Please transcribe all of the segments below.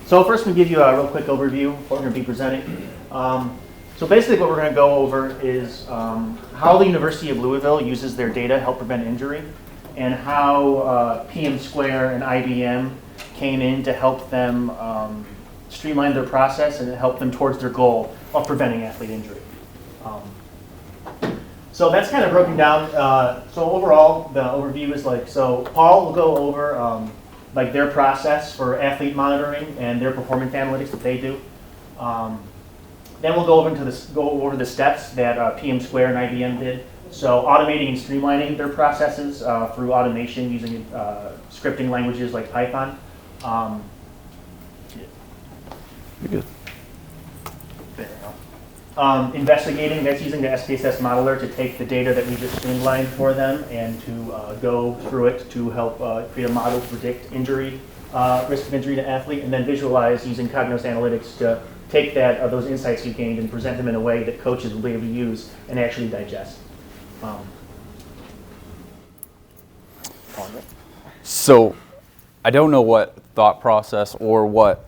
So first, we give you a real quick overview of what we're going to be presenting. So basically, what we're going to go over is how the University of Louisville uses their data to help prevent injury, and how PM Square and IBM came in to help them streamline their process and help them towards their goal of preventing athlete injury. So that's kind of broken down. So overall, the overview is like, so Paul will go over like their process for athlete monitoring and their performance analytics that they do. Then we'll go over the steps that PM Square and IBM did. So automating and streamlining their processes through automation using scripting languages like Python. You're good. There we go. Investigating, that's using the SPSS modeler to take the data that we just streamlined for them and to go through it to help create a model to predict injury, risk of injury to athlete, and then visualize using Cognos Analytics to take those insights you gained and present them in a way that coaches will be able to use and actually digest. So I don't know what thought process or what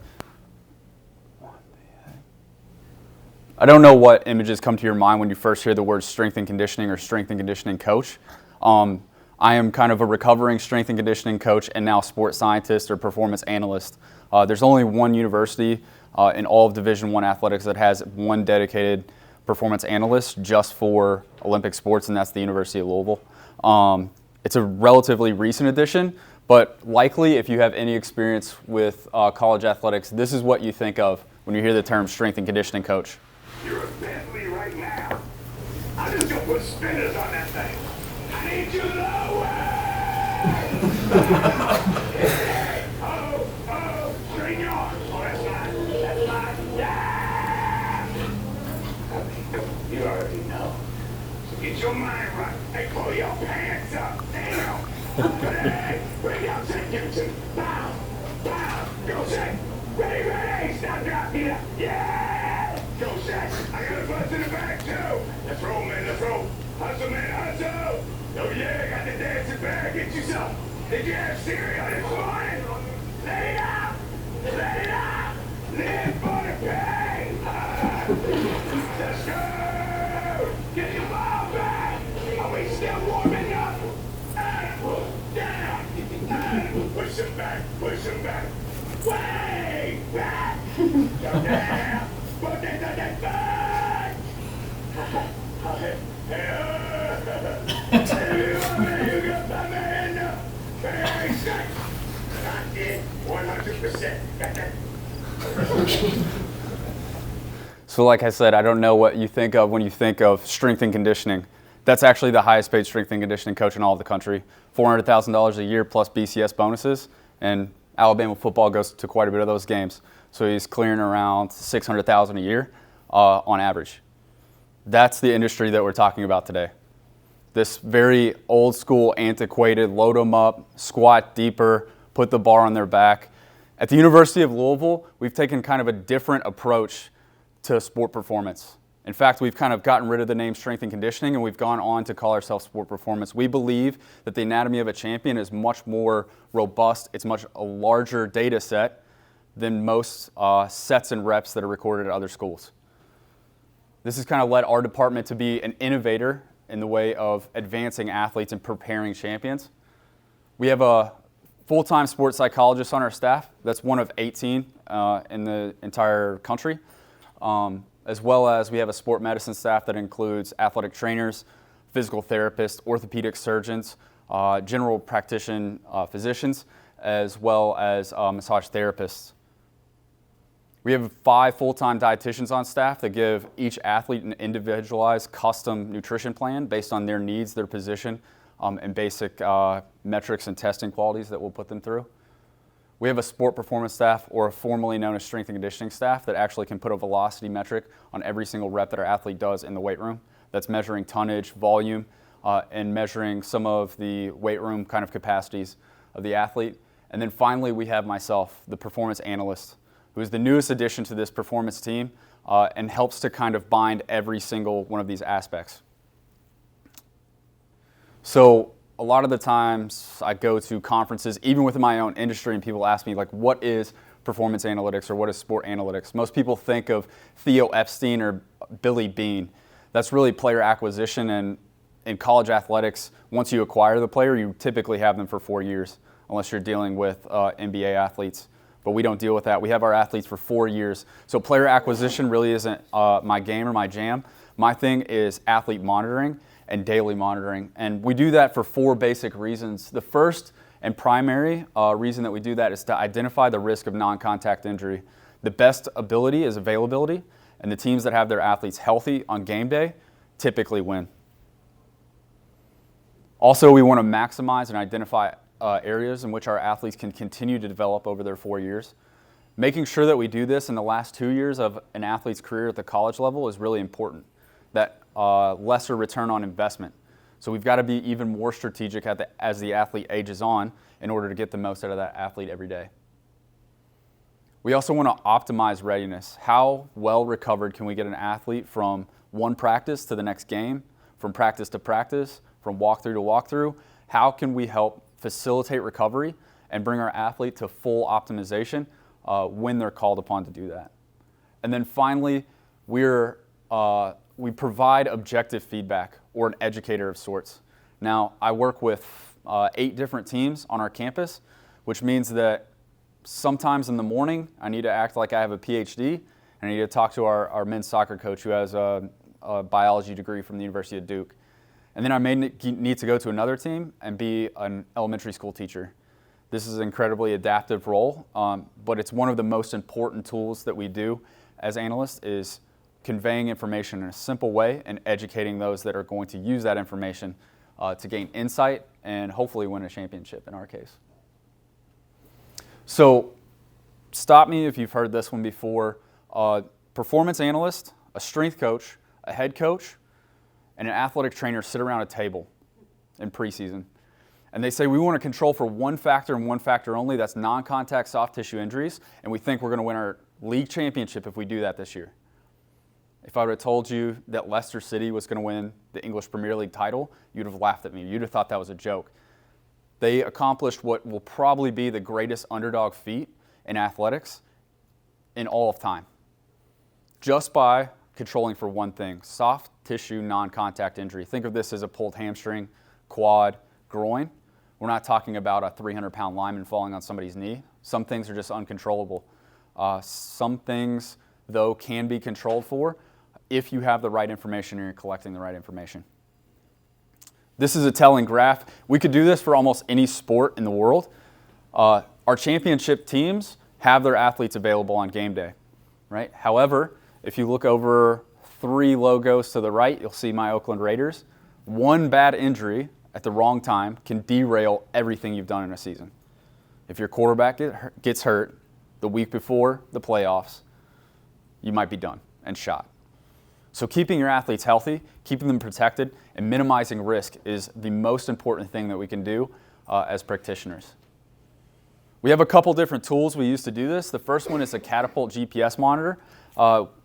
images come to your mind when you first hear the word strength and conditioning or strength and conditioning coach. I am kind of a recovering strength and conditioning coach and now sports scientist or performance analyst. There's only one university in all of Division I athletics that has one dedicated performance analyst just for Olympic sports, and that's the University of Louisville. It's a relatively recent addition, but likely if you have any experience with college athletics, this is what you think of when you hear the term strength and conditioning coach. You're a Bentley right now. I'm just gonna put spinners on that thing. I need you lower. Straighten your arms. Oh, that's fine. That's fine. Yeah. You already know. So get your mind right. Hey, pull your pants up. Damn. Hey, bring out St. Gibson. Bow. Bow. Go, St. Ready. Stop, drop, get up. Yeah. Go, Shaq. I got a bus in the back, too. Let's roll, man. Let's roll. Hustle, man. Hustle. Oh, yeah. Got the dancing bag. Get you some. Did you have cereal this morning? Lay it out. Lay it out. Live for the pain. Let's go. Get your ball back. Are we still warming up? Down. Push him back. Push him back. Way back. Go down. Put that back. You got my man up. Very sick. Not it. 100%. Got that. So like I said, I don't know what you think of when you think of strength and conditioning. That's actually the highest paid strength and conditioning coach in all of the country. $400,000 a year plus BCS bonuses, and Alabama football goes to quite a bit of those games. So he's clearing around $600,000 a year on average. That's the industry that we're talking about today. This very old school, antiquated, load them up, squat deeper, put the bar on their back. At the University of Louisville, we've taken kind of a different approach to sport performance. In fact, we've kind of gotten rid of the name strength and conditioning, and we've gone on to call ourselves sport performance. We believe that the anatomy of a champion is much more robust. It's much a larger data set than most sets and reps that are recorded at other schools. This has kind of led our department to be an innovator in the way of advancing athletes and preparing champions. We have a full-time sports psychologist on our staff. That's one of 18 in the entire country. As well as we have a sport medicine staff that includes athletic trainers, physical therapists, orthopedic surgeons, general practitioner physicians, as well as massage therapists. We have 5 full-time dietitians on staff that give each athlete an individualized custom nutrition plan based on their needs, their position, and basic metrics and testing qualities that we'll put them through. We have a sport performance staff, or formerly known as strength and conditioning staff, that actually can put a velocity metric on every single rep that our athlete does in the weight room. That's measuring tonnage, volume, and measuring some of the weight room kind of capacities of the athlete. And then finally, we have myself, the performance analyst, who is the newest addition to this performance team and helps to kind of bind every single one of these aspects. So a lot of the times I go to conferences, even within my own industry, and people ask me, like, what is performance analytics or what is sport analytics. Most people think of Theo Epstein or Billy Bean. That's really player acquisition, and in college athletics, once you acquire the player, you typically have them for 4 years, unless you're dealing with NBA athletes. But we don't deal with that. We have our athletes for 4 years. So player acquisition really isn't my game or my jam. My thing is athlete monitoring and daily monitoring. And we do that for 4 basic reasons. The first and primary reason that we do that is to identify the risk of non-contact injury. The best ability is availability, and the teams that have their athletes healthy on game day typically win. Also, we want to maximize and identify areas in which our athletes can continue to develop over their 4 years. Making sure that we do this in the last 2 years of an athlete's career at the college level is really important. That lesser return on investment. So we've got to be even more strategic as the athlete ages on in order to get the most out of that athlete every day. We also want to optimize readiness. How well recovered can we get an athlete from one practice to the next game, from practice to practice, from walkthrough to walkthrough? How can we help facilitate recovery and bring our athlete to full optimization when they're called upon to do that? And then finally, we provide objective feedback, or an educator of sorts. Now, I work with 8 different teams on our campus, which means that sometimes in the morning, I need to act like I have a PhD, and I need to talk to our men's soccer coach who has a biology degree from the University of Duke. And then I may need to go to another team and be an elementary school teacher. This is an incredibly adaptive role, but it's one of the most important tools that we do as analysts is conveying information in a simple way and educating those that are going to use that information to gain insight and hopefully win a championship in our case. So stop me if you've heard this one before. Performance analyst, a strength coach, a head coach, and an athletic trainer sit around a table in preseason. And they say, we want to control for one factor and one factor only, that's non-contact soft tissue injuries, and we think we're going to win our league championship if we do that this year. If I would have told you that Leicester City was going to win the English Premier League title, you'd have laughed at me. You'd have thought that was a joke. They accomplished what will probably be the greatest underdog feat in athletics in all of time, just by controlling for one thing, soft tissue non-contact injury. Think of this as a pulled hamstring, quad, groin. We're not talking about a 300-pound lineman falling on somebody's knee. Some things are just uncontrollable. Some things, though, can be controlled for if you have the right information and you're collecting the right information. This is a telling graph. We could do this for almost any sport in the world. Our championship teams have their athletes available on game day, right? However, if you look over 3 logos to the right, you'll see my Oakland Raiders. One bad injury at the wrong time can derail everything you've done in a season. If your quarterback gets hurt the week before the playoffs, you might be done and shot. So keeping your athletes healthy, keeping them protected, and minimizing risk is the most important thing that we can do as practitioners. We have a couple different tools we use to do this. The first one is a Catapult GPS monitor.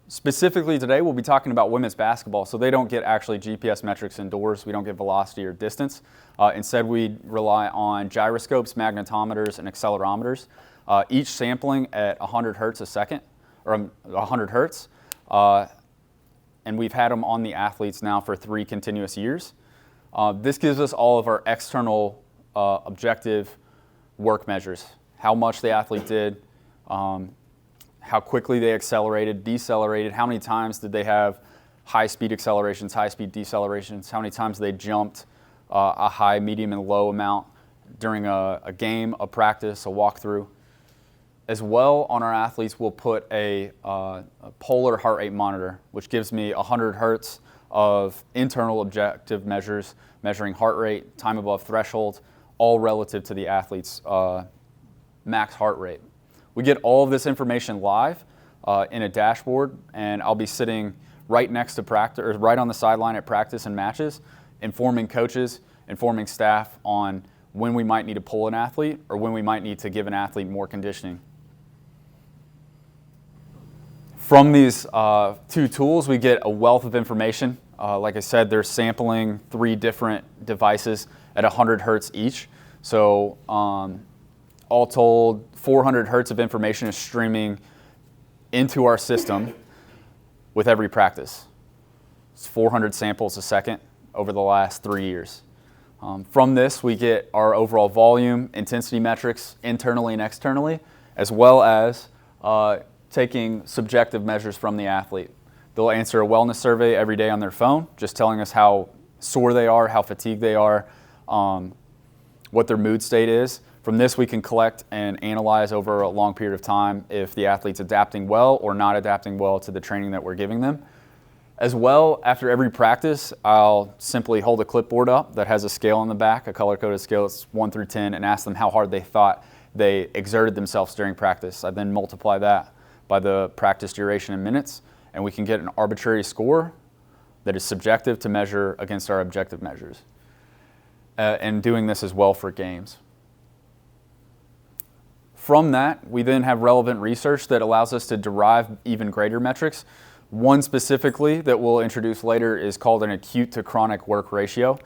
Specifically today, we'll be talking about women's basketball, so they don't get actually GPS metrics indoors. We don't get velocity or distance. Instead, we rely on gyroscopes, magnetometers, and accelerometers, each sampling at 100 hertz a second, or 100 hertz. And we've had them on the athletes now for 3 continuous years. This gives us all of our external objective work measures, how much the athlete did, how quickly they accelerated, decelerated, how many times did they have high-speed accelerations, high-speed decelerations, how many times they jumped a high, medium, and low amount during a game, a practice, a walkthrough. As well, on our athletes, we'll put a polar heart rate monitor, which gives me 100 hertz of internal objective measures, measuring heart rate, time above threshold, all relative to the athlete's max heart rate. We get all of this information live in a dashboard, and I'll be sitting right next to practice, or right on the sideline at practice and matches, informing coaches, informing staff on when we might need to pull an athlete or when we might need to give an athlete more conditioning. From these 2 tools, we get a wealth of information. Like I said, they're sampling 3 different devices at 100 hertz each. So all all told, 400 hertz of information is streaming into our system with every practice. It's 400 samples a second over the last 3 years. From this, we get our overall volume, intensity metrics internally and externally, as well as taking subjective measures from the athlete. They'll answer a wellness survey every day on their phone, just telling us how sore they are, how fatigued they are, what their mood state is. From this, we can collect and analyze over a long period of time if the athlete's adapting well or not adapting well to the training that we're giving them. As well, after every practice, I'll simply hold a clipboard up that has a scale on the back, a color-coded scale that's 1 through 10, and ask them how hard they thought they exerted themselves during practice. I then multiply that by the practice duration in minutes, and we can get an arbitrary score that is subjective to measure against our objective measures. And doing this as well for games. From that, we then have relevant research that allows us to derive even greater metrics. One specifically that we'll introduce later is called an acute to chronic work ratio.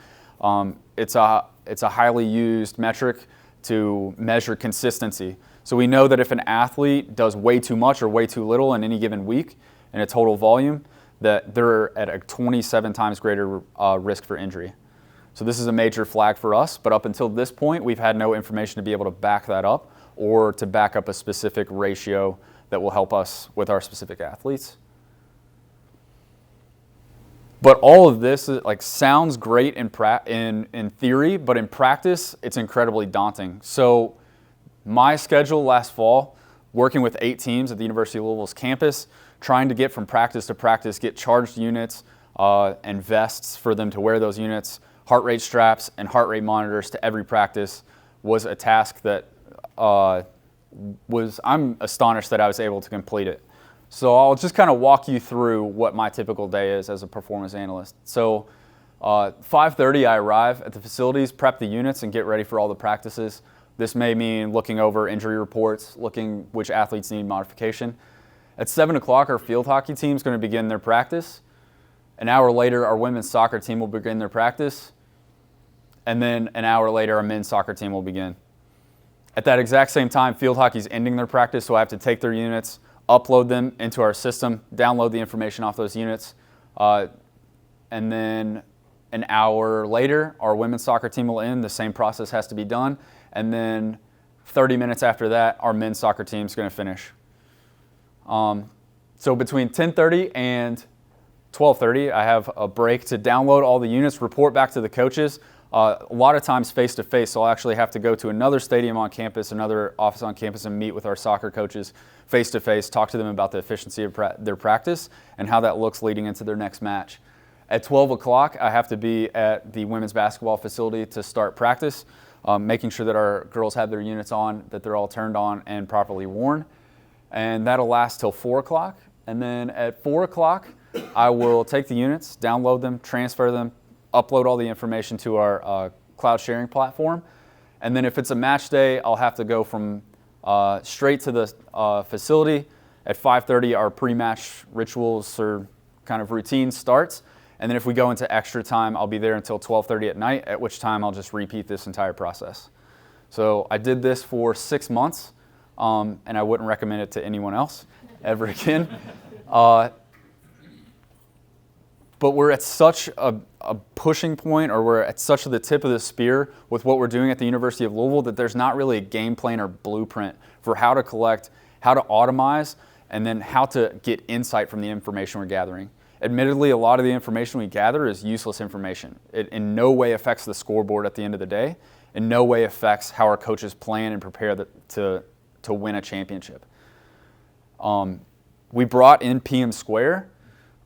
It's a highly used metric to measure consistency. So we know that if an athlete does way too much or way too little in any given week in a total volume, that they're at a 27 times greater risk for injury. So this is a major flag for us, but up until this point, we've had no information to be able to back that up or to back up a specific ratio that will help us with our specific athletes. But all of this sounds great in theory, but in practice, it's incredibly daunting. So my schedule last fall, working with 8 teams at the University of Louisville's campus, trying to get from practice to practice, get charged units and vests for them to wear those units, heart rate straps and heart rate monitors to every practice was a task that I'm astonished that I was able to complete it. So I'll just kind of walk you through what my typical day is as a performance analyst. So 5:30 I arrive at the facilities, prep the units, and get ready for all the practices. This may mean looking over injury reports, looking which athletes need modification. At 7 o'clock, our field hockey team is going to begin their practice. An hour later, our women's soccer team will begin their practice. And then an hour later, our men's soccer team will begin. At that exact same time, field hockey is ending their practice, so I have to take their units, upload them into our system, download the information off those units, and then an hour later, our women's soccer team will end. The same process has to be done. And then 30 minutes after that, our men's soccer team is going to finish. So between 10:30 and 12:30, I have a break to download all the units, report back to the coaches. A lot of times face-to-face, so I'll actually have to go to another stadium on campus, another office on campus, and meet with our soccer coaches face-to-face, talk to them about the efficiency of their practice and how that looks leading into their next match. At 12 o'clock, I have to be at the women's basketball facility to start practice, making sure that our girls have their units on, that they're all turned on and properly worn. And that'll last till 4 o'clock. And then at 4 o'clock, I will take the units, download them, transfer them, upload all the information to our cloud sharing platform. And then if it's a match day, I'll have to go from straight to the facility. At 5:30, our pre-match rituals or kind of routine starts. And then if we go into extra time, I'll be there until 12:30 at night, at which time I'll just repeat this entire process. So I did this for 6 months, and I wouldn't recommend it to anyone else ever again. But we're at such a pushing point, or we're at such the tip of the spear with what we're doing at the University of Louisville, that there's not really a game plan or blueprint for how to collect, how to automize, and then how to get insight from the information we're gathering. Admittedly, a lot of the information we gather is useless information. It in no way affects the scoreboard at the end of the day, in no way affects how our coaches plan and prepare to win a championship. We brought in PM Square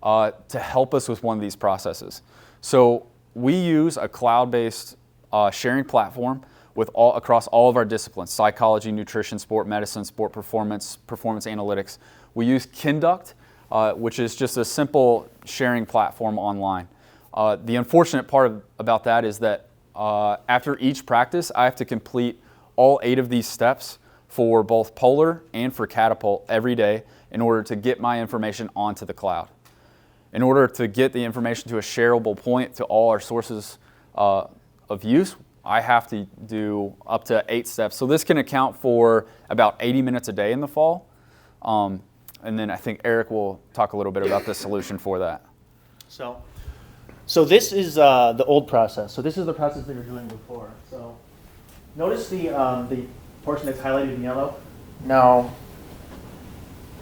to help us with one of these processes. So we use a cloud-based sharing platform with across all of our disciplines: psychology, nutrition, sport medicine, sport performance, performance analytics. We use Conduct, which is just a simple sharing platform online. The unfortunate part about that is that after each practice, I have to complete all 8 of these steps for both Polar and for Catapult every day in order to get my information onto the cloud. In order to get the information to a shareable point to all our sources of use, I have to do up to 8 steps. So this can account for about 80 minutes a day in the fall. And then I think Eric will talk a little bit about the solution for that. So this is the old process. So this is the process they were doing before. So notice the portion that's highlighted in yellow. Now,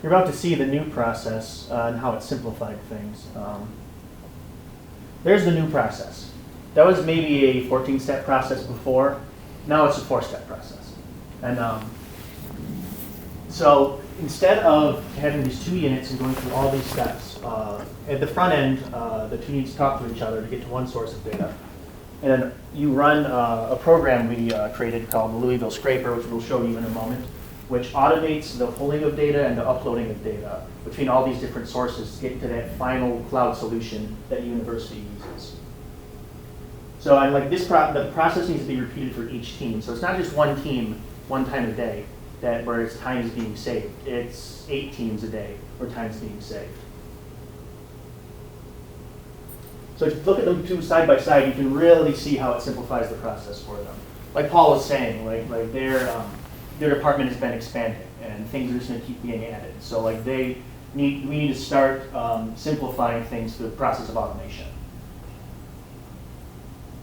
you're about to see the new process and how it simplified things. There's the new process. That was maybe a 14-step process before. Now it's a 4-step process. And so instead of having these 2 units and going through all these steps, at the front end, the 2 units talk to each other to get to one source of data. And then you run a program we created called the Louisville Scraper, which we'll show you in a moment, which automates the pulling of data and the uploading of data between all these different sources to get to that final cloud solution that university uses. So and like this, the process needs to be repeated for each team. So it's not just one team, one time a day, where its time is being saved. It's 8 teams a day where time is being saved. So if you look at them 2 side by side, you can really see how it simplifies the process for them. Like Paul was saying, like their department has been expanding and things are just going to keep being added. So like we need to start simplifying things through the process of automation.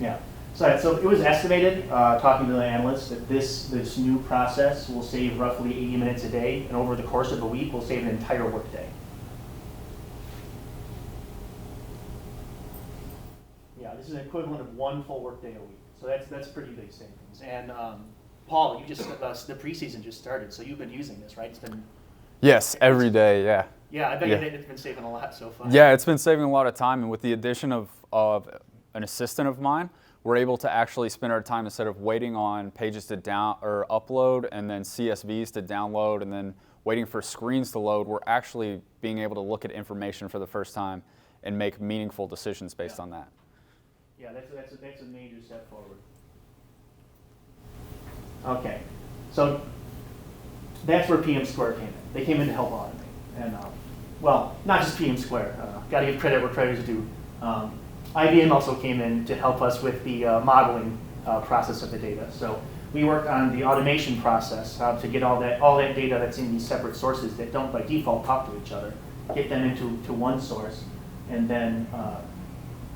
Yeah. So it was estimated, talking to the analysts, that this new process will save roughly 80 minutes a day, and over the course of a week, will save an entire workday. Yeah, this is an equivalent of 1 full workday a week. So that's pretty big savings. And Paul, you just the preseason just started, so you've been using this, right? It's been Yes, every day, yeah. Yeah, I bet it's been saving a lot so far. Yeah, it's been saving a lot of time, and with the addition of an assistant of mine, we're able to actually spend our time, instead of waiting on pages to upload and then CSVs to download and then waiting for screens to load, we're actually being able to look at information for the first time and make meaningful decisions based on that. Yeah, that's a major step forward. Okay, so that's where PM Square came in. They came in to help automate. And well, not just PM Square. Got to give credit where credit is due. IBM also came in to help us with the modeling process of the data. So we work on the automation process to get all that data that's in these separate sources that don't by default talk to each other, get them into one source, and then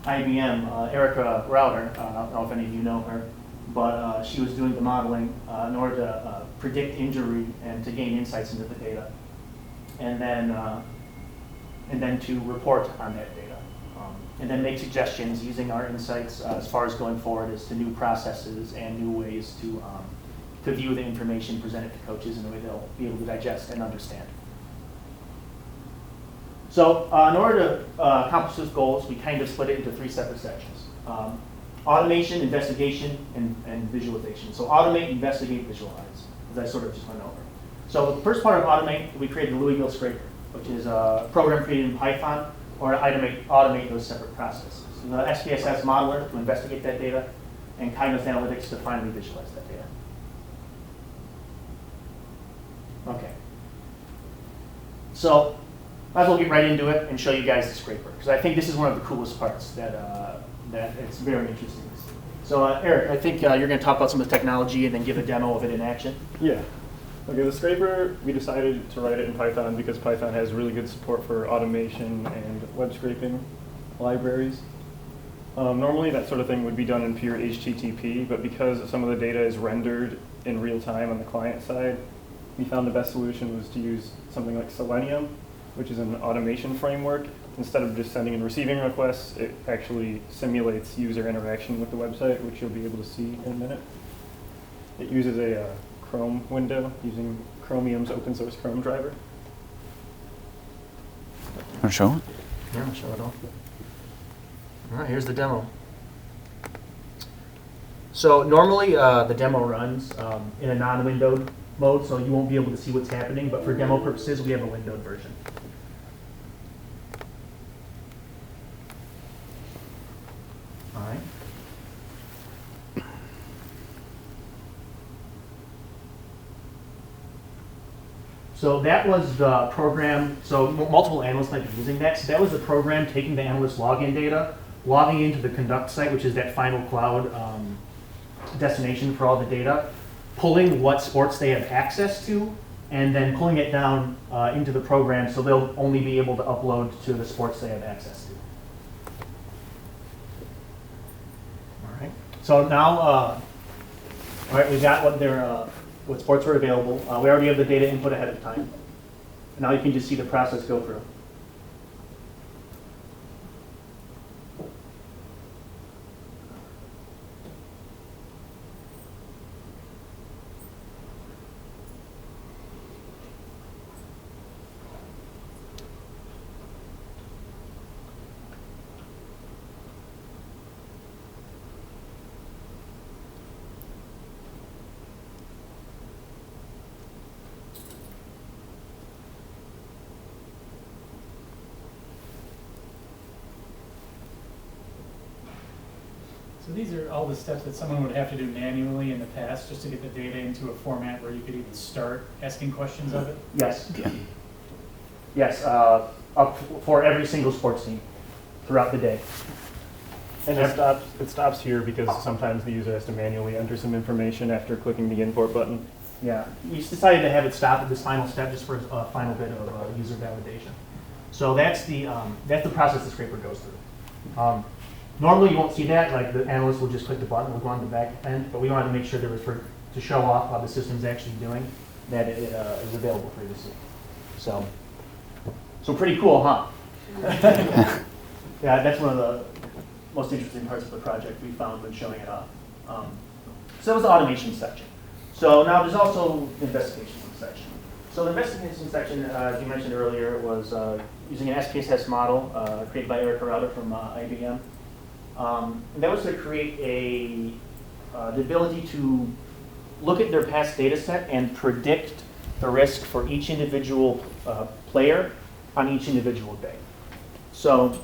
IBM, Erica Router, I don't know if any of you know her, but she was doing the modeling in order to predict injury and to gain insights into the data, and then to report on that data. And then make suggestions using our insights as far as going forward as to new processes and new ways to view the information presented to coaches in a way they'll be able to digest and understand. So in order to accomplish those goals, we kind of split it into 3 separate sections. Automation, investigation, and visualization. So automate, investigate, visualize, as I sort of just went over. So the first part of automate, we created the Louisville Scraper, which is a program created in Python or to automate those separate processes. So the SPSS modeler to investigate that data, and kindness analytics to finally visualize that data. Okay. So might as well get right into it and show you guys the scraper, because I think this is one of the coolest parts that it's very interesting. So Eric, I think you're going to talk about some of the technology and then give a demo of it in action. Yeah. Okay, the scraper, we decided to write it in Python because Python has really good support for automation and web scraping libraries. Normally that sort of thing would be done in pure HTTP, but because some of the data is rendered in real time on the client side, we found the best solution was to use something like Selenium, which is an automation framework. Instead of just sending and receiving requests, it actually simulates user interaction with the website, which you'll be able to see in a minute. It uses a Chrome window using Chromium's open source Chrome driver. Want to show it? Yeah, I'll show it all. All right, here's the demo. So normally the demo runs in a non-windowed mode, so you won't be able to see what's happening, but for demo purposes, we have a windowed version. All right. So that was the program, so multiple analysts might be using that. So that was the program taking the analyst login data, logging into the conduct site, which is that final cloud destination for all the data, pulling what sports they have access to, and then pulling it down into the program so they'll only be able to upload to the sports they have access to. All right. So now, all right, we got what sports are available. We already have the data input ahead of time. Now you can just see the process go through. So these are all the steps that someone would have to do manually in the past just to get the data into a format where you could even start asking questions of it? Yes. Yes, up for every single sports team throughout the day. And it stops here because sometimes the user has to manually enter some information after clicking the import button. Yeah, we just decided to have it stop at this final step just for a final bit of user validation. So that's the process the scraper goes through. Normally you won't see that, like the analyst will just click the button, will go on the back end, but we wanted to make sure there was to show off how the system's actually doing, that it is available for you to see. So pretty cool, huh? Yeah, that's one of the most interesting parts of the project we found when showing it off. So that was the automation section. So now there's also the investigation section. So the investigation section, as you mentioned earlier, was using an SPSS model created by Eric Arata from IBM. And that was to create the ability to look at their past data set and predict the risk for each individual player on each individual day. So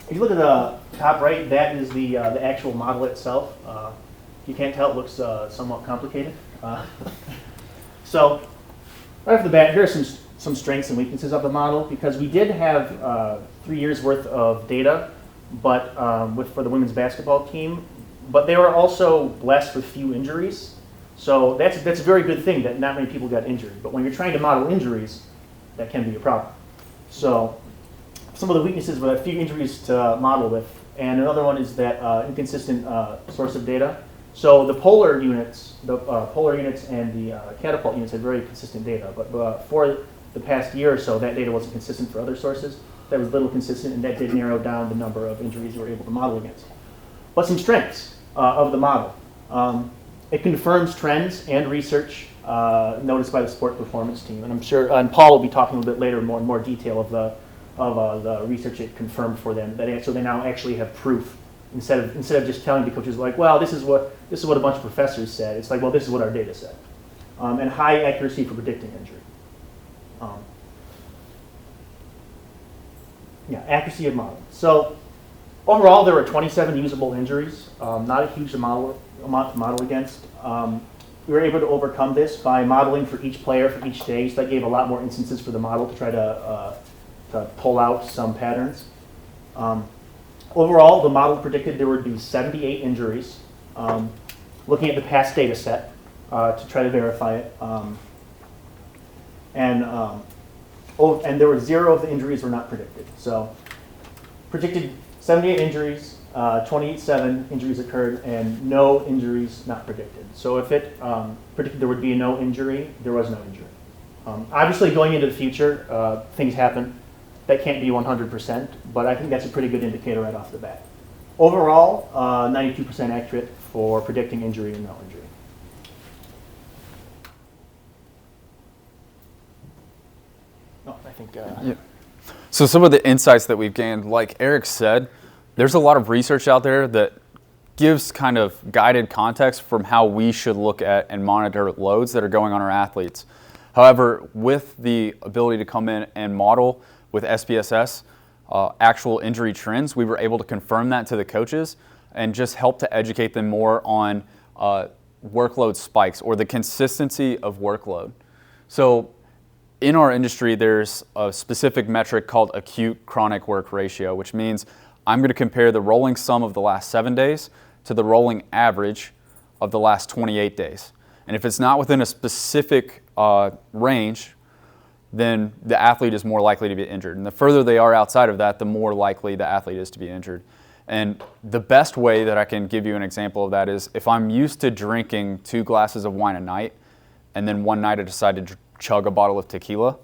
if you look at the top right, that is the actual model itself. If you can't tell, it looks somewhat complicated. So right off the bat, here are some strengths and weaknesses of the model, because we did have 3 years worth of data, but for the women's basketball team, but they were also blessed with few injuries. So that's a very good thing that not many people got injured. But when you're trying to model injuries, that can be a problem. So some of the weaknesses were a few injuries to model with, and another one is that inconsistent source of data. So the polar units and the Catapult units had very consistent data, but for the past year or so, that data wasn't consistent for other sources. That was little consistent, and that did narrow down the number of injuries we were able to model against. But some strengths of the model. It confirms trends and research noticed by the sport performance team, and I'm sure, and Paul will be talking a little bit later in more detail of the research it confirmed for them. So they now actually have proof instead of just telling the coaches like, well, this is what a bunch of professors said. It's like, well, this is what our data said, and high accuracy for predicting injury. Yeah, accuracy of modeling. So overall, there were 27 usable injuries. Not a huge amount to model against. We were able to overcome this by modeling for each player for each day. So that gave a lot more instances for the model to try to pull out some patterns. Overall, the model predicted there would be 78 injuries. Looking at the past data set to try to verify it. And there were 0 of the injuries were not predicted. So predicted 78 injuries, 28.7 injuries occurred, and no injuries not predicted. So if it predicted there would be no injury, there was no injury. Obviously, going into the future, things happen. That can't be 100%, but I think that's a pretty good indicator right off the bat. Overall, 92% accurate for predicting injury and no injury. Yeah. So some of the insights that we've gained, like Eric said, there's a lot of research out there that gives kind of guided context from how we should look at and monitor loads that are going on our athletes. However, with the ability to come in and model with SPSS actual injury trends, we were able to confirm that to the coaches and just help to educate them more on workload spikes or the consistency of workload. So in our industry, there's a specific metric called acute chronic work ratio, which means I'm going to compare the rolling sum of the last 7 days to the rolling average of the last 28 days. And if it's not within a specific range, then the athlete is more likely to be injured. And the further they are outside of that, the more likely the athlete is to be injured. And the best way that I can give you an example of that is if I'm used to drinking 2 glasses of wine a night, and then one night I decide to chug a bottle of tequila,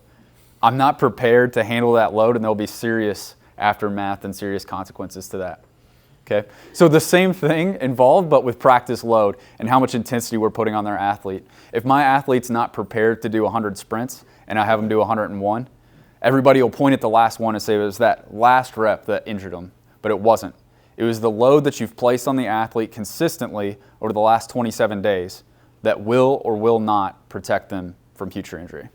I'm not prepared to handle that load, and there'll be serious aftermath and serious consequences to that. Okay? So the same thing involved, but with practice load and how much intensity we're putting on their athlete. If my athlete's not prepared to do 100 sprints and I have them do 101, everybody will point at the last one and say it was that last rep that injured them, but it wasn't. It was the load that you've placed on the athlete consistently over the last 27 days that will or will not protect them from future injury.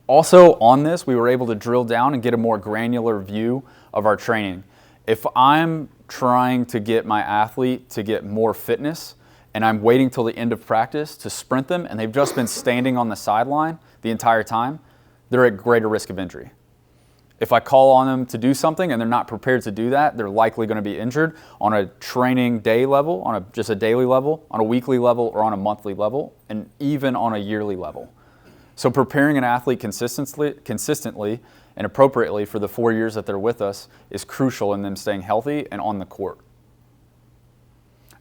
Also on this, we were able to drill down and get a more granular view of our training. If I'm trying to get my athlete to get more fitness and I'm waiting till the end of practice to sprint them and they've just been standing on the sideline the entire time, they're at greater risk of injury. If I call on them to do something and they're not prepared to do that, they're likely going to be injured on a training day level, on just a daily level, on a weekly level, or on a monthly level, and even on a yearly level. So preparing an athlete consistently and appropriately for the 4 years that they're with us is crucial in them staying healthy and on the court.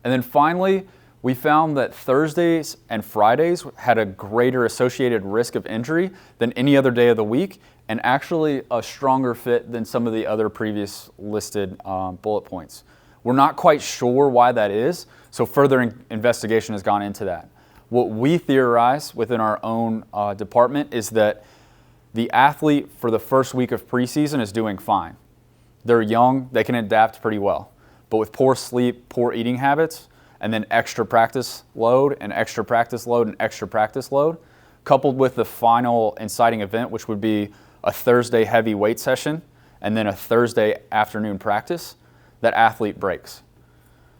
And then finally, we found that Thursdays and Fridays had a greater associated risk of injury than any other day of the week, and actually a stronger fit than some of the other previous listed bullet points. We're not quite sure why that is, so further investigation has gone into that. What we theorize within our own department is that the athlete for the first week of preseason is doing fine. They're young, they can adapt pretty well. But with poor sleep, poor eating habits, and then extra practice load and extra practice load and extra practice load, coupled with the final inciting event, which would be a Thursday heavy weight session and then a Thursday afternoon practice, that athlete breaks.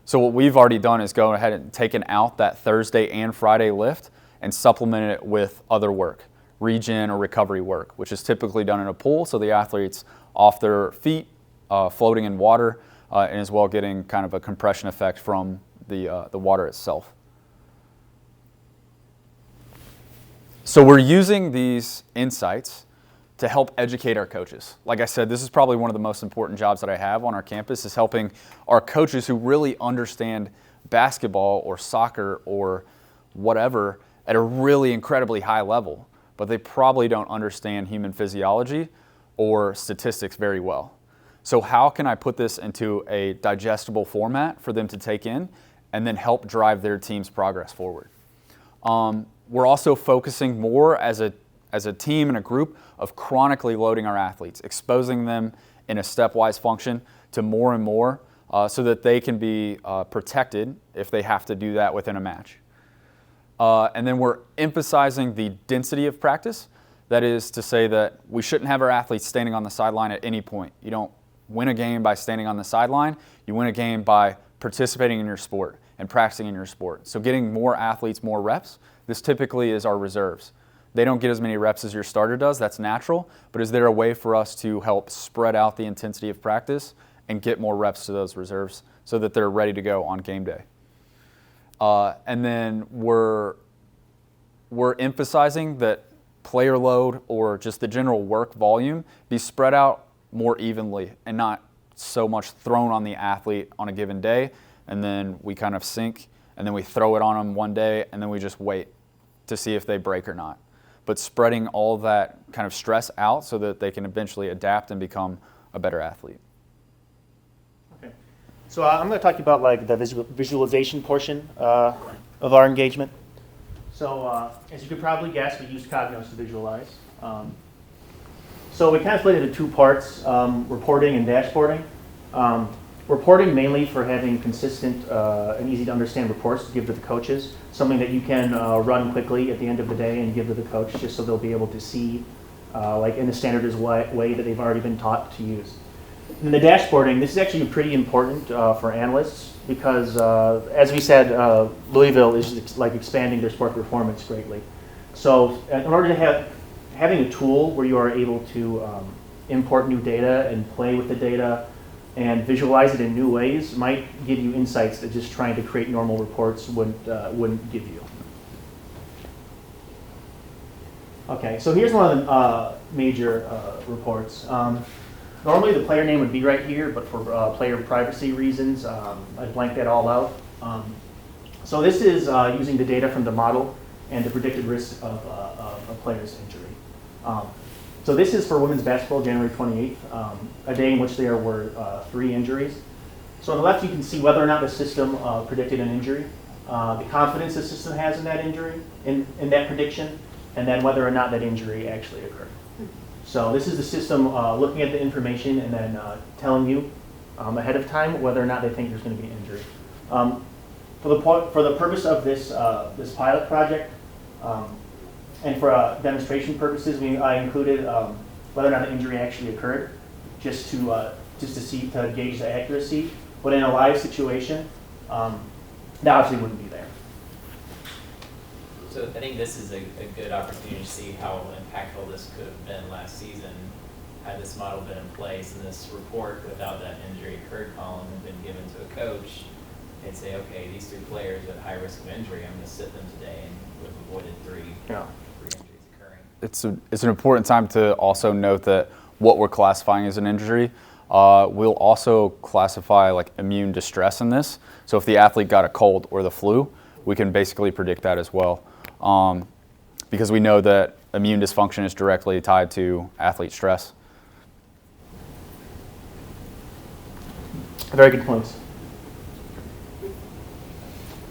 So what we've already done is go ahead and taken out that Thursday and Friday lift and supplemented it with other work, regen or recovery work, which is typically done in a pool, so the athlete's off their feet, floating in water, and as well getting kind of a compression effect from the water itself. So we're using these insights to help educate our coaches. Like I said, this is probably one of the most important jobs that I have on our campus, is helping our coaches who really understand basketball or soccer or whatever at a really incredibly high level, but they probably don't understand human physiology or statistics very well. So how can I put this into a digestible format for them to take in and then help drive their team's progress forward? We're also focusing more as a team and a group of chronically loading our athletes, exposing them in a stepwise function to more and more so that they can be protected if they have to do that within a match. And then we're emphasizing the density of practice. That is to say that we shouldn't have our athletes standing on the sideline at any point. You don't win a game by standing on the sideline. You win a game by participating in your sport and practicing in your sport. So getting more athletes, more reps, this typically is our reserves. They don't get as many reps as your starter does, that's natural, but is there a way for us to help spread out the intensity of practice and get more reps to those reserves so that they're ready to go on game day? And then we're emphasizing that player load or just the general work volume be spread out more evenly and not so much thrown on the athlete on a given day, and then we kind of sink and then we throw it on them one day and then we just wait to see if they break or not. But spreading all that kind of stress out so that they can eventually adapt and become a better athlete. Okay. So I'm going to talk to you about like the visualization portion of our engagement. So as you could probably guess, we use Cognos to visualize. So we kind of split it into two parts, reporting and dashboarding. Reporting mainly for having consistent and easy to understand reports to give to the coaches, something that you can run quickly at the end of the day and give to the coach just so they'll be able to see like in the standardized way that they've already been taught to use. And the dashboarding, this is actually pretty important for analysts because as we said, Louisville is like expanding their sport performance greatly. So in order to having a tool where you are able to import new data and play with the data and visualize it in new ways might give you insights that just trying to create normal reports wouldn't give you. Okay, so here's one of the major reports. Normally the player name would be right here, but for player privacy reasons, I blanked that all out. So this is using the data from the model and the predicted risk of a player's injury. So this is for women's basketball, January 28th, a day in which there were 3 injuries. So on the left, you can see whether or not the system predicted an injury, the confidence the system has in that injury, in that prediction, and then whether or not that injury actually occurred. So this is the system looking at the information and then telling you ahead of time whether or not they think there's going to be an injury. For the purpose of this this pilot project, and for demonstration purposes, I included whether or not the injury actually occurred, just to gauge the accuracy. But in a live situation, that obviously wouldn't be there. So I think this is a good opportunity to see how impactful this could have been last season had this model been in place and this report without that injury occurred column had been given to a coach. And say, okay, these 3 players at high risk of injury, I'm going to sit them today, and we've avoided 3 injuries occurring. It's an important time to also note that what we're classifying as an injury, we'll also classify like immune distress in this. So if the athlete got a cold or the flu, we can basically predict that as well, because we know that immune dysfunction is directly tied to athlete stress. Very good points.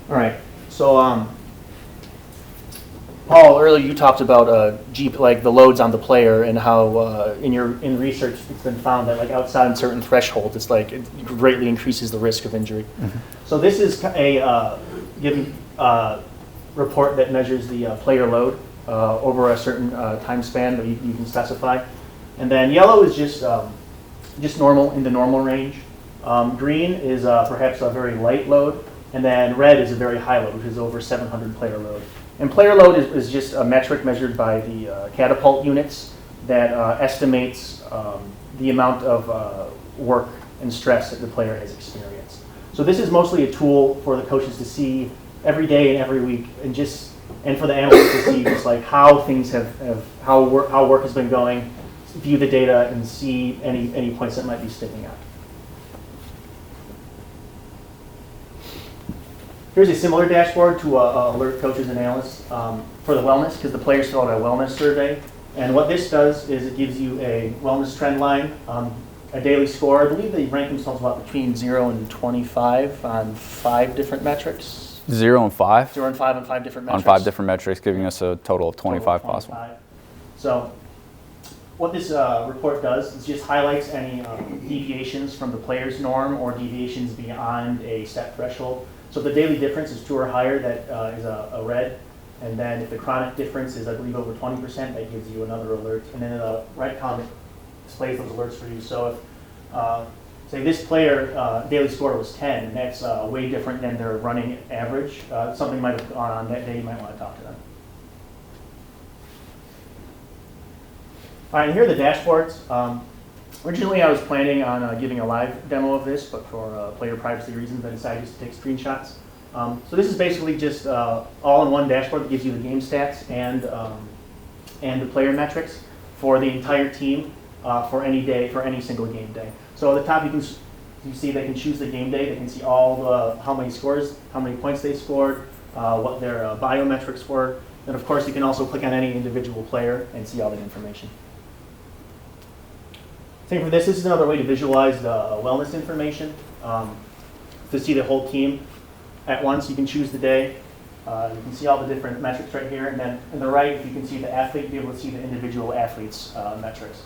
All right, so Paul, earlier you talked about like the loads on the player and how in research it's been found that like outside certain thresholds, it's like it greatly increases the risk of injury. Mm-hmm. So this is a report that measures the player load over a certain time span that you can specify, and then yellow is just normal, in the normal range. Green is perhaps a very light load. And then red is a very high load, which is over 700 player load. And player load is just a metric measured by the Catapult units that estimates the amount of work and stress that the player has experienced. So this is mostly a tool for the coaches to see every day and every week, and for the analysts to see just like how things how work has been going, view the data, and see any points that might be sticking out. Here's a similar dashboard to alert coaches and analysts for the wellness, because the players fill out a wellness survey. And what this does is it gives you a wellness trend line, a daily score. I believe they rank themselves about between 0 and 25 on 5 different metrics. 0 and 5? 0 and 5 on 5 different metrics. On 5 different metrics, giving us a total of 25 possible. So what this report does is just highlights any deviations from the player's norm or deviations beyond a set threshold. So if the daily difference is 2 or higher, that is a red. And then if the chronic difference is, I believe, over 20%, that gives you another alert. And then the right column displays those alerts for you. So if, say, this player daily score was 10, and that's way different than their running average, something might have gone on that day. You might want to talk to them. All right, and here are the dashboards. Originally, I was planning on giving a live demo of this, but for player privacy reasons, I decided just to take screenshots. So this is basically just all-in-one dashboard that gives you the game stats and the player metrics for the entire team for any day, for any single game day. So at the top, you see they can choose the game day. They can see all how many scores, how many points they scored, what their biometrics were. And of course, you can also click on any individual player and see all that information. Same for this. This is another way to visualize the wellness information. To see the whole team at once, you can choose the day. You can see all the different metrics right here. And then on the right, you can see the athlete, you'll be able to see the individual athletes' metrics.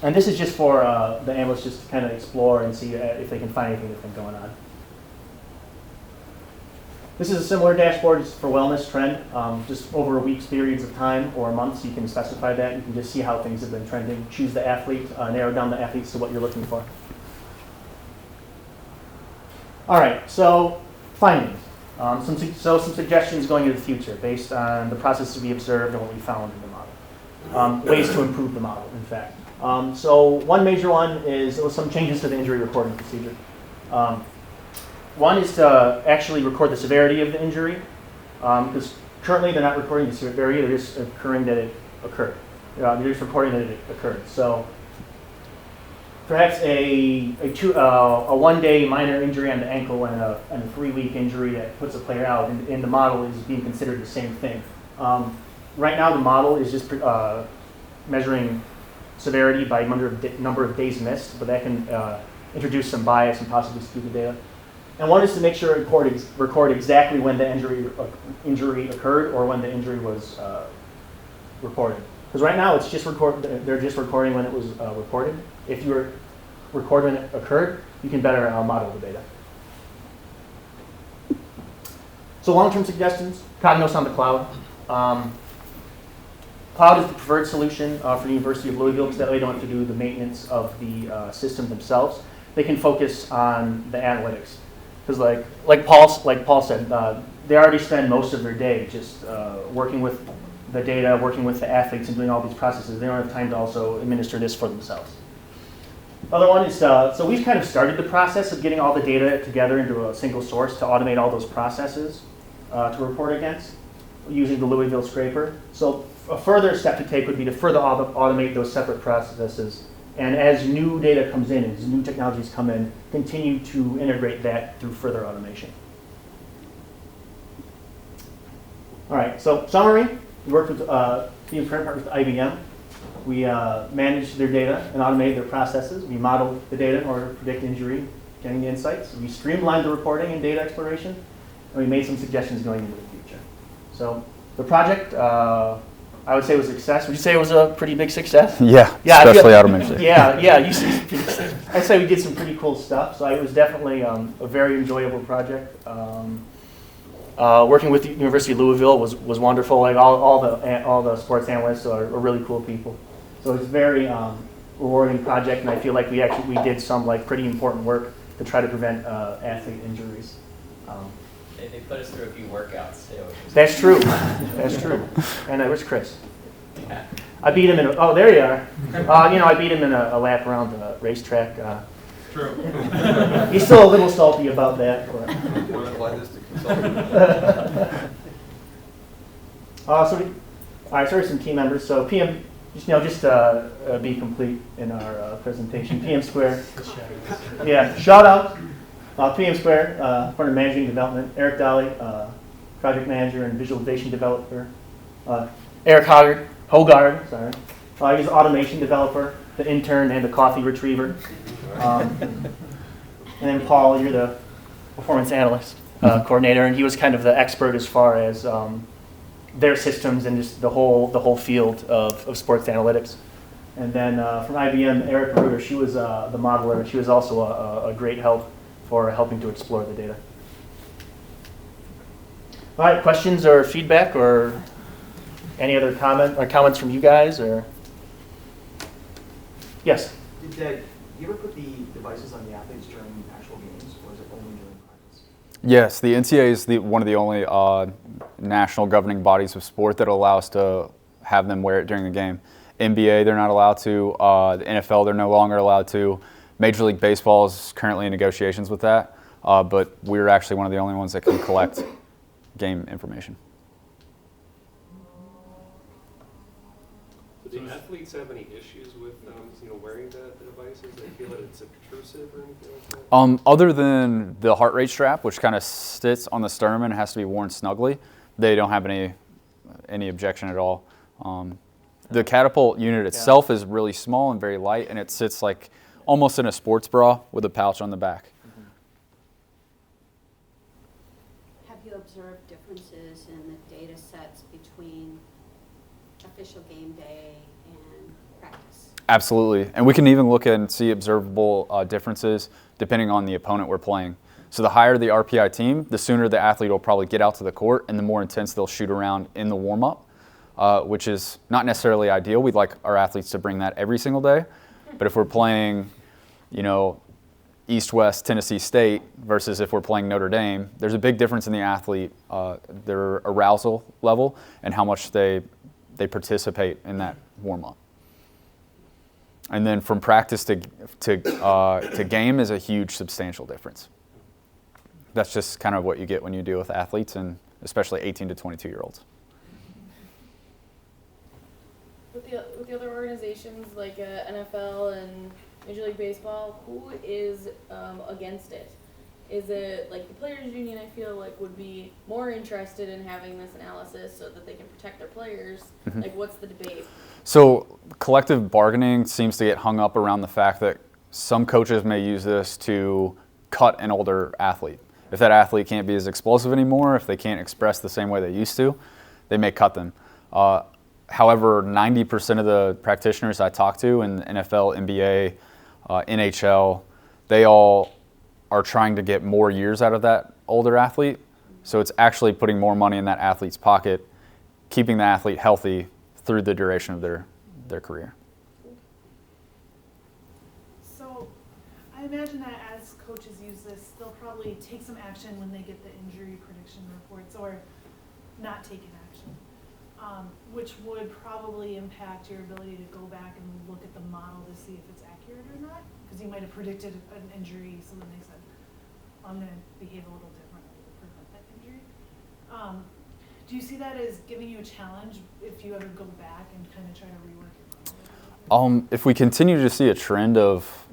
And this is just for the analysts just to kind of explore and see if they can find anything that's been going on. This is a similar dashboard just for wellness trend, just over weeks, periods of time, or months. You can specify that. You can just see how things have been trending. Choose the athlete, narrow down the athletes to what you're looking for. All right, so findings. Some suggestions going into the future based on the processes we observed and what we found in the model. Ways to improve the model, in fact. So one major one is some changes to the injury recording procedure. One is to actually record the severity of the injury, because currently they're not recording the severity, they're just occurring that it occurred. They're just recording that it occurred. So perhaps a 1-day minor injury on the ankle and a 3-week injury that puts a player out in the model is being considered the same thing. Right now the model is just measuring severity by number of days missed, but that can introduce some bias and possibly skew the data. And one is to make sure it record exactly when the injury occurred or when the injury was reported. Because right now it's just they're just recording when it was reported. If you record when it occurred, you can better model the data. So long-term suggestions, Cognos on the cloud. Cloud is the preferred solution for the University of Louisville because that way they don't have to do the maintenance of the system themselves. They can focus on the analytics. Because like Paul said, they already spend most of their day just working with the data, working with the athletes and doing all these processes. They don't have time to also administer this for themselves. Other one is, so we've kind of started the process of getting all the data together into a single source to automate all those processes to report against using the Louisville scraper. So a further step to take would be to further automate those separate processes. And as new data comes in, as new technologies come in, continue to integrate that through further automation. All right, so summary, we worked with team partner with IBM. We managed their data and automated their processes. We modeled the data in order to predict injury, getting the insights. We streamlined the reporting and data exploration, and we made some suggestions going into the future. So the project, I would say it was a success. Would you say it was a pretty big success? Yeah, especially automation. Yeah. I'd say we did some pretty cool stuff. So it was definitely a very enjoyable project. Working with the University of Louisville was wonderful. Like all the sports analysts are really cool people. So it's a very rewarding project, and I feel like we did some pretty important work to try to prevent athlete injuries. They put us through a few workouts too. That's true. That's true. And where's Chris? Yeah. I beat him in oh, there you are. I beat him in a lap around the racetrack. True. He's still a little salty about that. But. More than glad this to consult. All right, so here's some team members. So PM, just to be complete in our presentation, PM Square. Yeah, shout out. PM Square, partner managing development. Eric Dolly, project manager and visualization developer. Eric Hogard, sorry. He's an automation developer, the intern, and the coffee retriever. And then Paul, you're the performance analyst coordinator, and he was kind of the expert as far as their systems and just the whole field of sports analytics. And then from IBM, Erica Reuter, she was the modeler, and she was also a great help for helping to explore the data. All right, questions or feedback or any other comments from you guys? Or yes? Did you ever put the devices on the athletes during actual games, or is it only during practice? Yes, the NCAA is one of the only national governing bodies of sport that allow us to have them wear it during the game. NBA, they're not allowed to. The NFL, they're no longer allowed to. Major League Baseball is currently in negotiations with that, but we're actually one of the only ones that can collect game information. Do the athletes have any issues with wearing the devices? They feel that it's obtrusive or anything like that? Other than the heart rate strap, which kind of sits on the sternum and has to be worn snugly, they don't have any objection at all. The Catapult unit itself is really small and very light, and it sits like almost in a sports bra with a pouch on the back. Have you observed differences in the data sets between official game day and practice? Absolutely, and we can even look at and see observable differences depending on the opponent we're playing. So the higher the RPI team, the sooner the athlete will probably get out to the court, and the more intense they'll shoot around in the warm-up, which is not necessarily ideal. We'd like our athletes to bring that every single day. But if we're playing, East-West Tennessee State versus if we're playing Notre Dame, there's a big difference in the athlete, their arousal level, and how much they participate in that warm-up. And then from practice to game is a huge, substantial difference. That's just kind of what you get when you deal with athletes, and especially 18 to 22-year-olds. With the other organizations like NFL and Major League Baseball, who is against it? Is it like the Players Union? I feel like would be more interested in having this analysis so that they can protect their players. Mm-hmm. Like, what's the debate? So collective bargaining seems to get hung up around the fact that some coaches may use this to cut an older athlete. If that athlete can't be as explosive anymore, if they can't express the same way they used to, they may cut them. However, 90% of the practitioners I talk to in NFL, NBA, NHL, they all are trying to get more years out of that older athlete. So it's actually putting more money in that athlete's pocket, keeping the athlete healthy through the duration of their career. So I imagine that as coaches use this, they'll probably take some action when they get the injury prediction reports, or not taking action, which would probably impact your ability to go back and look at the model to see if it's accurate or not, because you might have predicted an injury, so then they said, I'm going to behave a little differently to prevent that injury. Do you see that as giving you a challenge if you ever go back and kind of try to rework your model? If we continue to see a trend of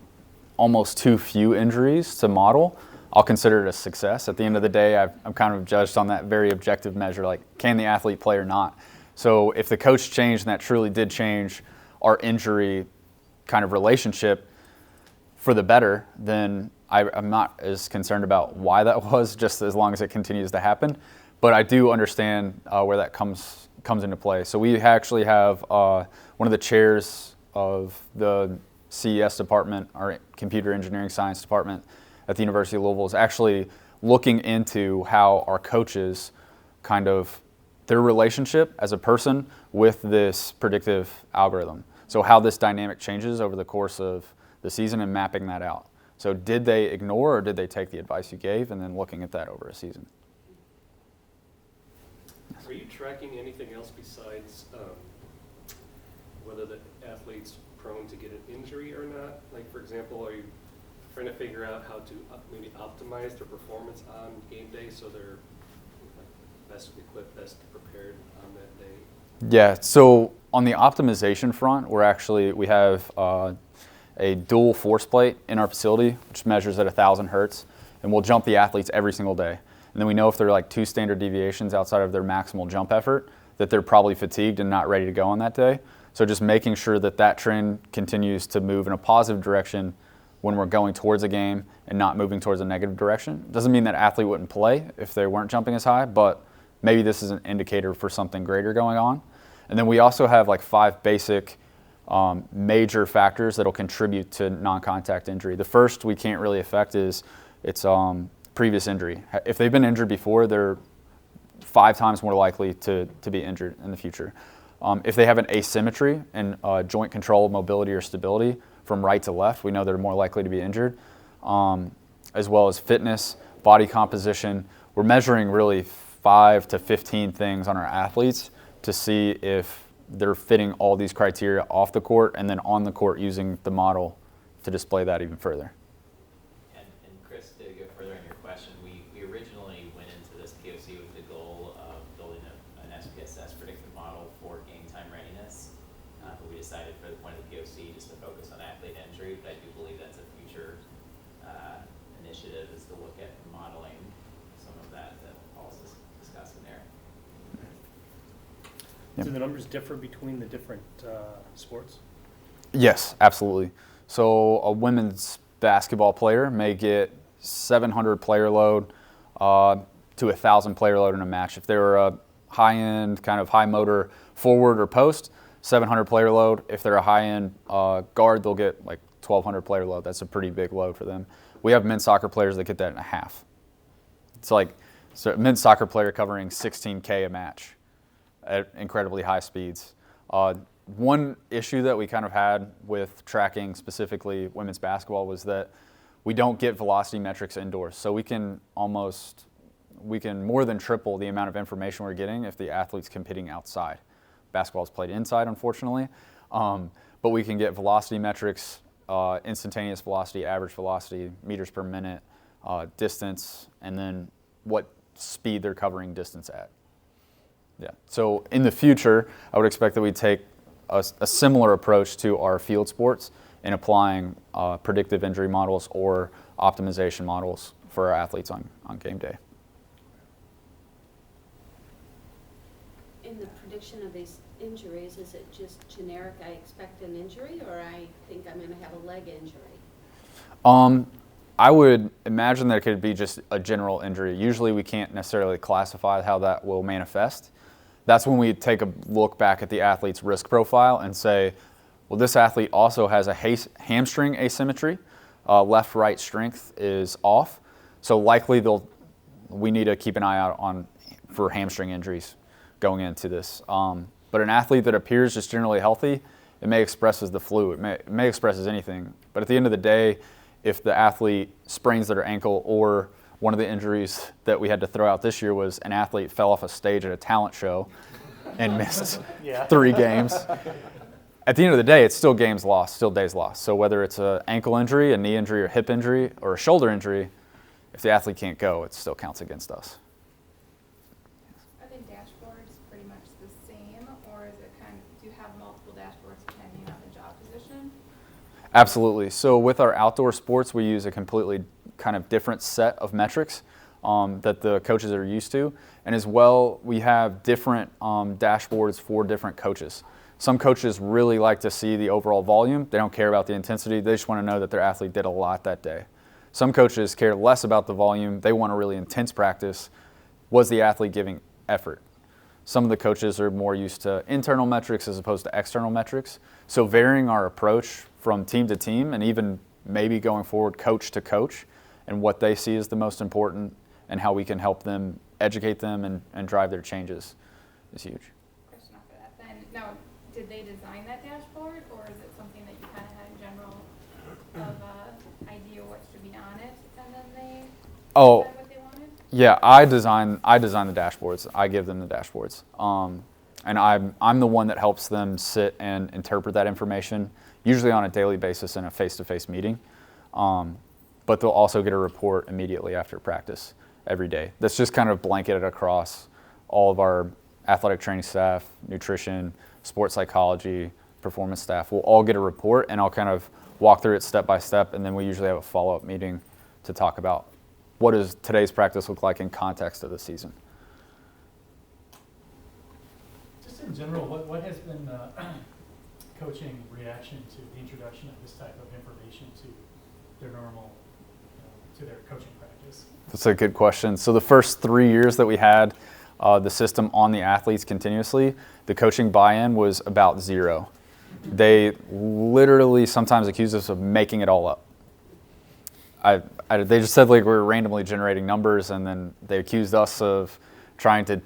almost too few injuries to model, I'll consider it a success. At the end of the day, I'm kind of judged on that very objective measure, like can the athlete play or not. So if the coach changed and that truly did change our injury kind of relationship for the better, then I'm not as concerned about why that was, just as long as it continues to happen. But I do understand where that comes into play. So we actually have one of the chairs of the CES department, our computer engineering science department at the University of Louisville, is actually looking into how our coaches kind of their relationship as a person with this predictive algorithm. So how this dynamic changes over the course of the season and mapping that out. So did they ignore or did they take the advice you gave, and then looking at that over a season. Are you tracking anything else besides whether the athlete's prone to get an injury or not? Like, for example, are you trying to figure out how to maybe optimize their performance on game day so they're best equipped, best prepared on that day? Yeah, so on the optimization front, we have a dual force plate in our facility, which measures at 1,000 hertz, and we'll jump the athletes every single day. And then we know if they're like 2 standard deviations outside of their maximal jump effort, that they're probably fatigued and not ready to go on that day. So just making sure that that trend continues to move in a positive direction when we're going towards a game and not moving towards a negative direction. Doesn't mean that athlete wouldn't play if they weren't jumping as high, but maybe this is an indicator for something greater going on. And then we also have like 5 basic major factors that'll contribute to non-contact injury. The first we can't really affect is it's previous injury. If they've been injured before, they're 5 times more likely to be injured in the future. If they have an asymmetry in joint control, mobility, or stability from right to left, we know they're more likely to be injured, as well as fitness, body composition. We're measuring really 5 to 15 things on our athletes to see if they're fitting all these criteria off the court and then on the court using the model to display that even further. And Chris, to go further on your question, we originally went into this POC with the goal of building an SPSS predictive model for game time readiness, but we decided for the point of the POC just to focus on athlete injury, but I do believe that's a future initiative, is to look at modeling some of that Paul's discussing there. Do the numbers differ between the different sports? Yes, absolutely. So a women's basketball player may get 700 player load to 1,000 player load in a match. If they're a high-end, kind of high-motor forward or post, 700 player load. If they're a high-end guard, they'll get like 1,200 player load. That's a pretty big load for them. We have men's soccer players that get that in a half. It's like a men's soccer player covering 16K a match at incredibly high speeds. One issue that we kind of had with tracking specifically women's basketball was that we don't get velocity metrics indoors. So we can more than triple the amount of information we're getting if the athlete's competing outside. Basketball is played inside, unfortunately. but we can get velocity metrics, instantaneous velocity, average velocity, meters per minute, distance, and then what speed they're covering distance at. Yeah. So in the future, I would expect that we take a similar approach to our field sports in applying predictive injury models or optimization models for our athletes on game day. In the prediction of these injuries, is it just generic, I expect an injury, or I think I'm going to have a leg injury? I would imagine that it could be just a general injury. Usually we can't necessarily classify how that will manifest. That's when we take a look back at the athlete's risk profile and say, well, this athlete also has a hamstring asymmetry. Left-right strength is off. So likely we need to keep an eye out for hamstring injuries going into this. But an athlete that appears just generally healthy, it may express as the flu. It may express as anything. But at the end of the day, if the athlete sprains their ankle, or one of the injuries that we had to throw out this year was an athlete fell off a stage at a talent show and missed 3 games. At the end of the day, it's still games lost, still days lost. So whether it's an ankle injury, a knee injury, or hip injury, or a shoulder injury, if the athlete can't go, it still counts against us. Are the dashboards pretty much the same, or is it do you have multiple dashboards depending on the job position? Absolutely. So with our outdoor sports, we use a completely kind of different set of metrics that the coaches are used to. And as well, we have different dashboards for different coaches. Some coaches really like to see the overall volume. They don't care about the intensity. They just want to know that their athlete did a lot that day. Some coaches care less about the volume. They want a really intense practice. Was the athlete giving effort? Some of the coaches are more used to internal metrics as opposed to external metrics. So varying our approach from team to team, and even maybe going forward coach to coach, and what they see as the most important, and how we can help them, educate them, and drive their changes is huge. Question after that then. Now, did they design that dashboard, or is it something that you kind of had in general of idea what should be on it, and then they decide what they wanted? Yeah, I design the dashboards. I give them the dashboards. And I'm the one that helps them sit and interpret that information, usually on a daily basis in a face-to-face meeting. But they'll also get a report immediately after practice every day. That's just kind of blanketed across all of our athletic training staff, nutrition, sports psychology, performance staff. We'll all get a report, and I'll kind of walk through it step by step, and then we usually have a follow-up meeting to talk about what does today's practice look like in context of the season. Just in general, what has been coaching reaction to the introduction of this type of information to their normal, to their coaching practice? That's a good question. So the first 3 years that we had the system on the athletes continuously, the coaching buy-in was about 0. They literally sometimes accused us of making it all up. They just said like we were randomly generating numbers, and then they accused us of trying to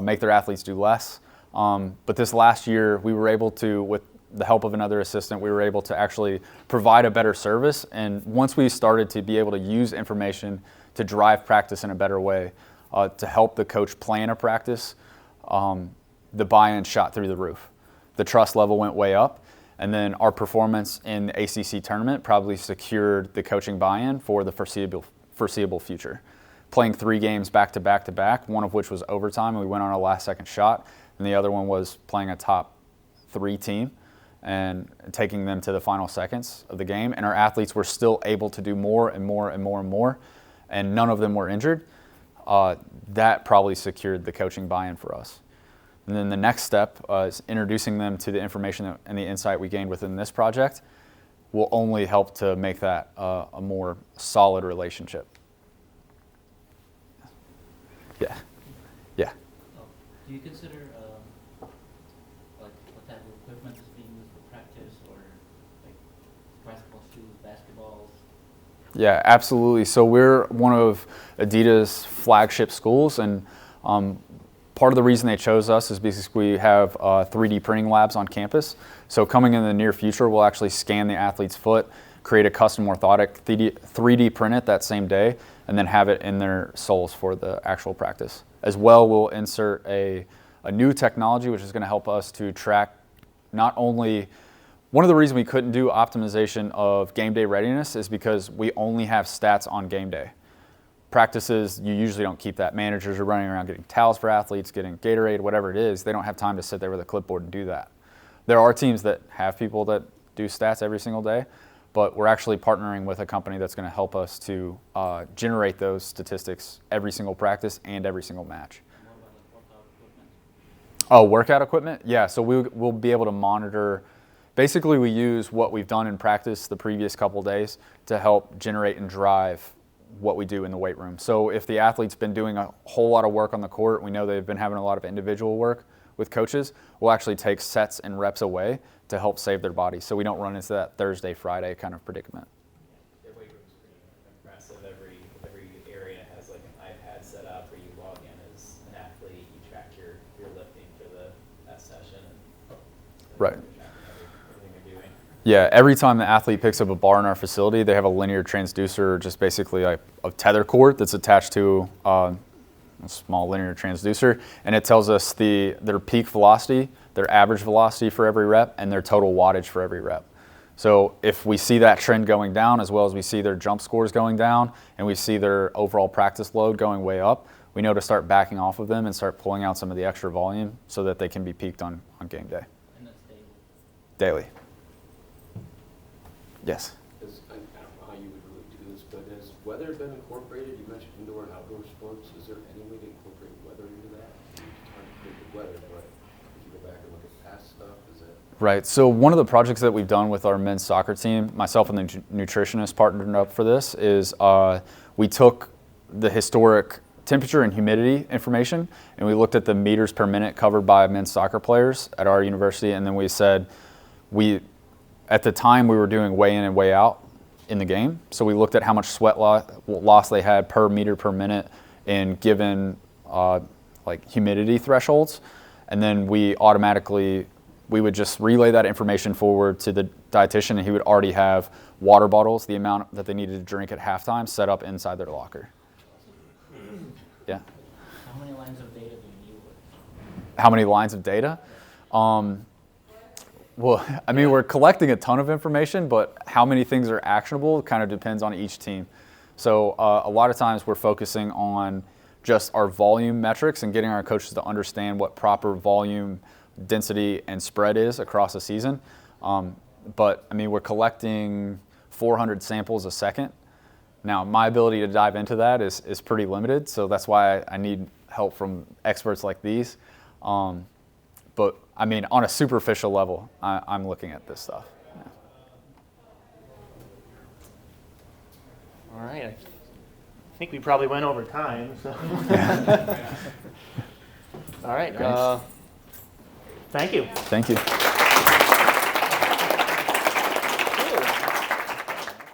make their athletes do less. But this last year, we were able to, with the help of another assistant, we were able to actually provide a better service. And once we started to be able to use information to drive practice in a better way, to help the coach plan a practice, the buy-in shot through the roof. The trust level went way up. And then our performance in the ACC tournament probably secured the coaching buy-in for the foreseeable future. Playing 3 games back to back to back, one of which was overtime, and we went on a last-second shot, and the other one was playing a top 3 team and taking them to the final seconds of the game. And our athletes were still able to do more and more and more and more, and none of them were injured. That probably secured the coaching buy-in for us. And then the next step is introducing them to the information and the insight we gained within this project will only help to make that a more solid relationship. Yeah. Yeah. Do you consider like what type of equipment is being used for practice, or like basketball shoes, basketballs? Yeah, absolutely. So we're one of Adidas' flagship schools, and part of the reason they chose us is because we have 3D printing labs on campus. So coming in the near future, we'll actually scan the athlete's foot, create a custom orthotic, 3D print it that same day, and then have it in their soles for the actual practice. As well, we'll insert a new technology which is going to help us to track not only One of the reasons we couldn't do optimization of game day readiness is because we only have stats on game day. Practices, you usually don't keep that. Managers are running around getting towels for athletes, getting Gatorade, whatever it is. They don't have time to sit there with a clipboard and do that. There are teams that have people that do stats every single day, but we're actually partnering with a company that's going to help us to generate those statistics every single practice and every single match. Oh, workout equipment? Yeah, so we'll be able to monitor. Basically, we use what we've done in practice the previous couple days to help generate and drive what we do in the weight room. So if the athlete's been doing a whole lot of work on the court, we know they've been having a lot of individual work with coaches, we'll actually take sets and reps away to help save their body so we don't run into that Thursday, Friday kind of predicament. Their weight room's pretty impressive. Every area has like an iPad set up where you log in as an athlete, you track your lifting for that session, and right. everything you're doing. Yeah, every time the athlete picks up a bar in our facility, they have a linear transducer, just basically a tether cord that's attached to a small linear transducer, and it tells us their peak velocity, their average velocity for every rep, and their total wattage for every rep. So if we see that trend going down, as well as we see their jump scores going down, and we see their overall practice load going way up, we know to start backing off of them and start pulling out some of the extra volume so that they can be peaked on game day. And that's daily. Daily. Yes. I don't know how you would really do this, but has weather been incorporated? You mentioned indoor and outdoor sports. Is there any way to incorporate weather into that? It's hard to predict the weather, but if you go back and look at past stuff, is it? Right. So one of the projects that we've done with our men's soccer team, myself and the nutritionist partnered up for this, is we took the historic temperature and humidity information and we looked at the meters per minute covered by men's soccer players at our university, and then we said at the time we were doing weigh in and weigh out in the game, so we looked at how much sweat loss they had per meter per minute in given like humidity thresholds, and then we would just relay that information forward to the dietitian, and he would already have water bottles, the amount that they needed to drink at halftime, set up inside their locker. Yeah. How many lines of data do you deal with? How many lines of data? Well, I mean, we're collecting a ton of information, but how many things are actionable kind of depends on each team. So a lot of times we're focusing on just our volume metrics and getting our coaches to understand what proper volume, density, and spread is across a season. But I mean, we're collecting 400 samples a second. Now, my ability to dive into that is pretty limited, so that's why I need help from experts like these. But I mean, on a superficial level, I'm looking at this stuff. Yeah. All right. I think we probably went over time. So. All right. Thank you. Thank you.